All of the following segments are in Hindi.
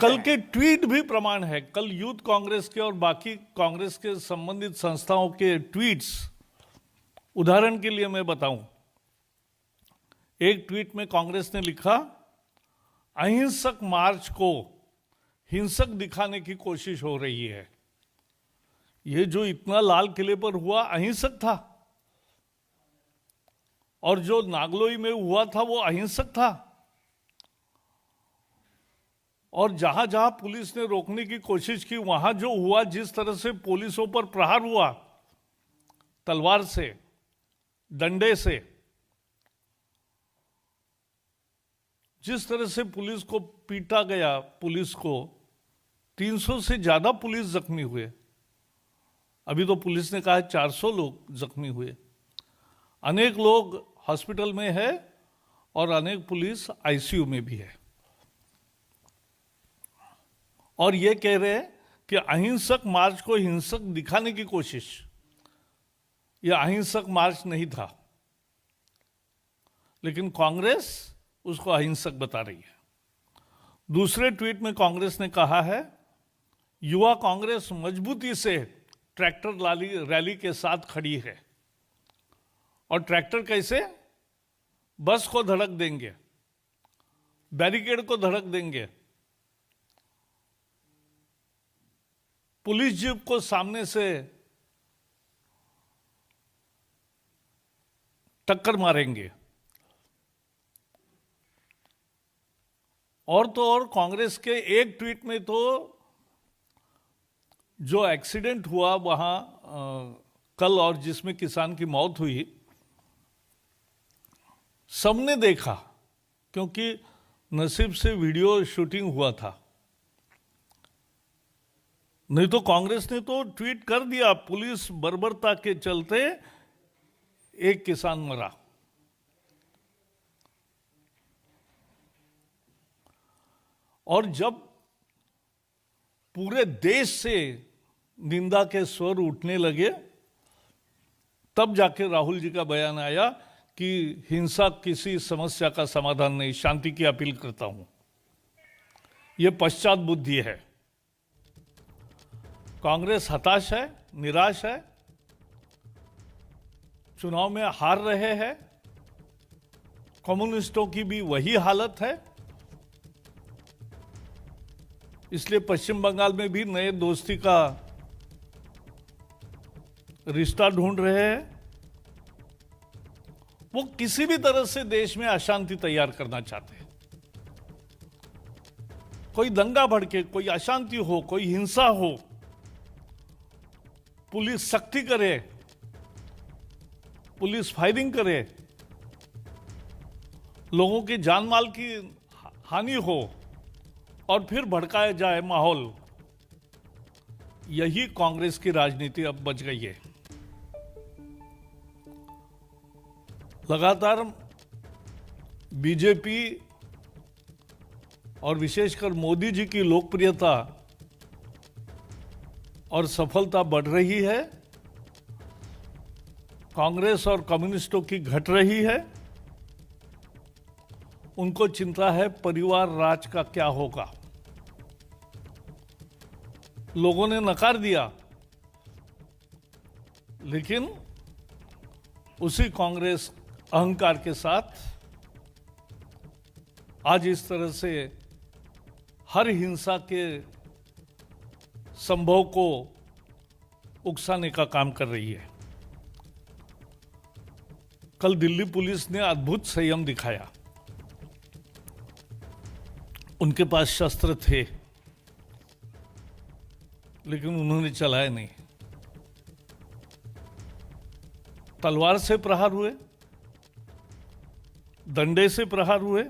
कल के ट्वीट भी प्रमाण है। कल यूथ कांग्रेस के और बाकी कांग्रेस के संबंधित संस्थाओं के ट्वीट्स, उदाहरण के लिए मैं बताऊं, एक ट्वीट में कांग्रेस ने लिखा, अहिंसक मार्च को हिंसक दिखाने की कोशिश हो रही है। ये जो इतना लाल किले पर हुआ अहिंसक था, और जो नागलोई में हुआ था वो अहिंसक था, और जहां जहां पुलिस ने रोकने की कोशिश की वहां जो हुआ, जिस तरह से पुलिसों पर प्रहार हुआ तलवार से, डंडे से, जिस तरह से पुलिस को पीटा गया, पुलिस को 300 से ज्यादा पुलिस जख्मी हुए। अभी तो पुलिस ने कहा 400 लोग जख्मी हुए। अनेक लोग हॉस्पिटल में है और अनेक पुलिस आईसीयू में भी है, और ये कह रहे हैं कि अहिंसक मार्च को हिंसक दिखाने की कोशिश। यह अहिंसक मार्च नहीं था, लेकिन कांग्रेस उसको अहिंसक बता रही है। दूसरे ट्वीट में कांग्रेस ने कहा है, युवा कांग्रेस मजबूती से ट्रैक्टर रैली के साथ खड़ी है। और ट्रैक्टर कैसे? बस को धड़क देंगे, बैरिकेड को धड़क देंगे, पुलिस जीप को सामने से टक्कर मारेंगे। और तो और कांग्रेस के एक ट्वीट में तो जो एक्सीडेंट हुआ वहां कल, और जिसमें किसान की मौत हुई, सबने देखा, क्योंकि नसीब से वीडियो शूटिंग हुआ था। नहीं तो कांग्रेस ने तो ट्वीट कर दिया, पुलिस बर्बरता के चलते एक किसान मरा। और जब पूरे देश से निंदा के स्वर उठने लगे, तब जाके राहुल जी का बयान आया कि हिंसा किसी समस्या का समाधान नहीं, शांति की अपील करता हूं। यह पश्चात बुद्धि है। कांग्रेस हताश है, निराश है, चुनाव में हार रहे हैं। कम्युनिस्टों की भी वही हालत है, इसलिए पश्चिम बंगाल में भी नए दोस्ती का रिश्ता ढूंढ रहे हैं। वो किसी भी तरह से देश में अशांति तैयार करना चाहते हैं। कोई दंगा भड़के, कोई अशांति हो, कोई हिंसा हो, पुलिस सख्ती करे, पुलिस फायरिंग करे, लोगों की जान माल की हानि हो और फिर भड़काया जाए माहौल। यही कांग्रेस की राजनीति अब बच गई है। लगातार बीजेपी और विशेषकर मोदी जी की लोकप्रियता और सफलता बढ़ रही है, कांग्रेस और कम्युनिस्टों की घट रही है। उनको चिंता है परिवार राज का क्या होगा। लोगों ने नकार दिया, लेकिन उसी कांग्रेस अहंकार के साथ आज इस तरह से हर हिंसा के संभव को उकसाने का काम कर रही है। कल दिल्ली पुलिस ने अद्भुत संयम दिखाया। उनके पास शस्त्र थे, लेकिन उन्होंने चलाए नहीं। तलवार से प्रहार हुए, डंडे से प्रहार हुए,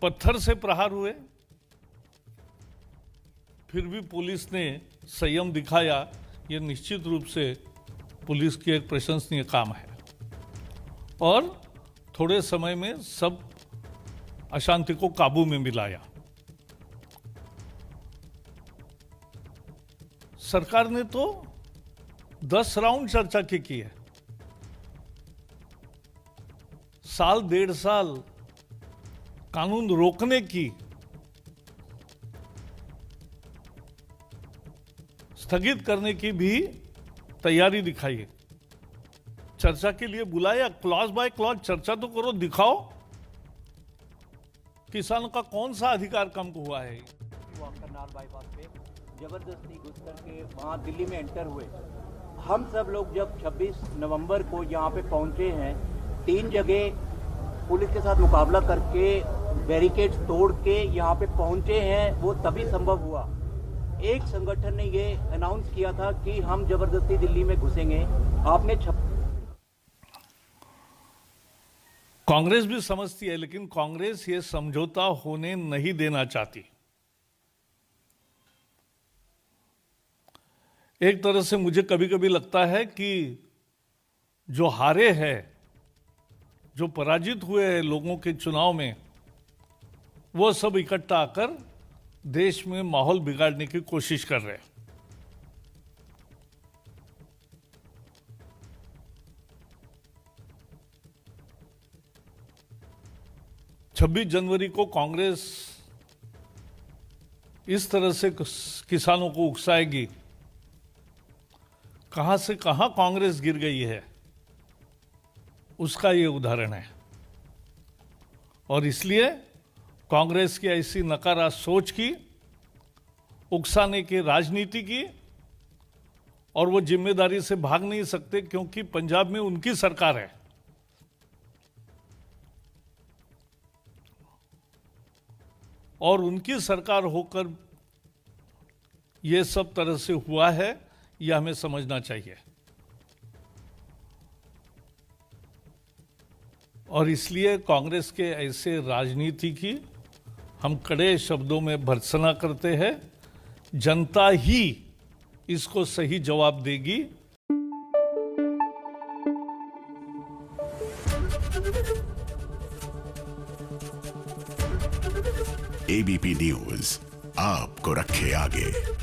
पत्थर से प्रहार हुए, फिर भी पुलिस ने संयम दिखाया। यह निश्चित रूप से पुलिस की एक प्रशंसनीय काम है, और थोड़े समय में सब अशांति को काबू में मिलाया। सरकार ने तो 10 राउंड चर्चा की है। साल 1.5 साल कानून रोकने की स्थगित करने की भी तैयारी दिखाई है। चर्चा के लिए बुलाया, क्लॉज बाय क्लॉज चर्चा तो करो, दिखाओ किसानों का कौन सा अधिकार कम हुआ है। करनाल बाईपास पे जबरदस्ती घुस करके वहाँ दिल्ली में एंटर हुए। हम सब लोग जब 26 नवंबर को यहाँ पे पहुंचे हैं, 3 जगह पुलिस के साथ मुकाबला करके बैरिकेड्स तोड़ के यहाँ पे पहुंचे हैं, वो तभी संभव हुआ। एक संगठन ने ये अनाउंस किया था कि हम जबरदस्ती दिल्ली में घुसेंगे। आपने कांग्रेस भी समझती है, लेकिन कांग्रेस ये समझौता होने नहीं देना चाहती। एक तरह से मुझे कभी कभी लगता है कि जो हारे हैं, जो पराजित हुए हैं लोगों के चुनाव में, वो सब इकट्ठा आकर देश में माहौल बिगाड़ने की कोशिश कर रहे हैं। छब्बीस जनवरी को कांग्रेस इस तरह से किसानों को उकसाएगी, कहां से कहां कांग्रेस गिर गई है, उसका ये उदाहरण है। और इसलिए कांग्रेस की ऐसी नकारा सोच की, उकसाने की राजनीति की, और वो जिम्मेदारी से भाग नहीं सकते, क्योंकि पंजाब में उनकी सरकार है। और उनकी सरकार होकर ये सब तरह से हुआ है, यह हमें समझना चाहिए। और इसलिए कांग्रेस के ऐसे राजनीति की हम कड़े शब्दों में भर्त्सना करते हैं। जनता ही इसको सही जवाब देगी। एबीपी न्यूज आपको रखे आगे।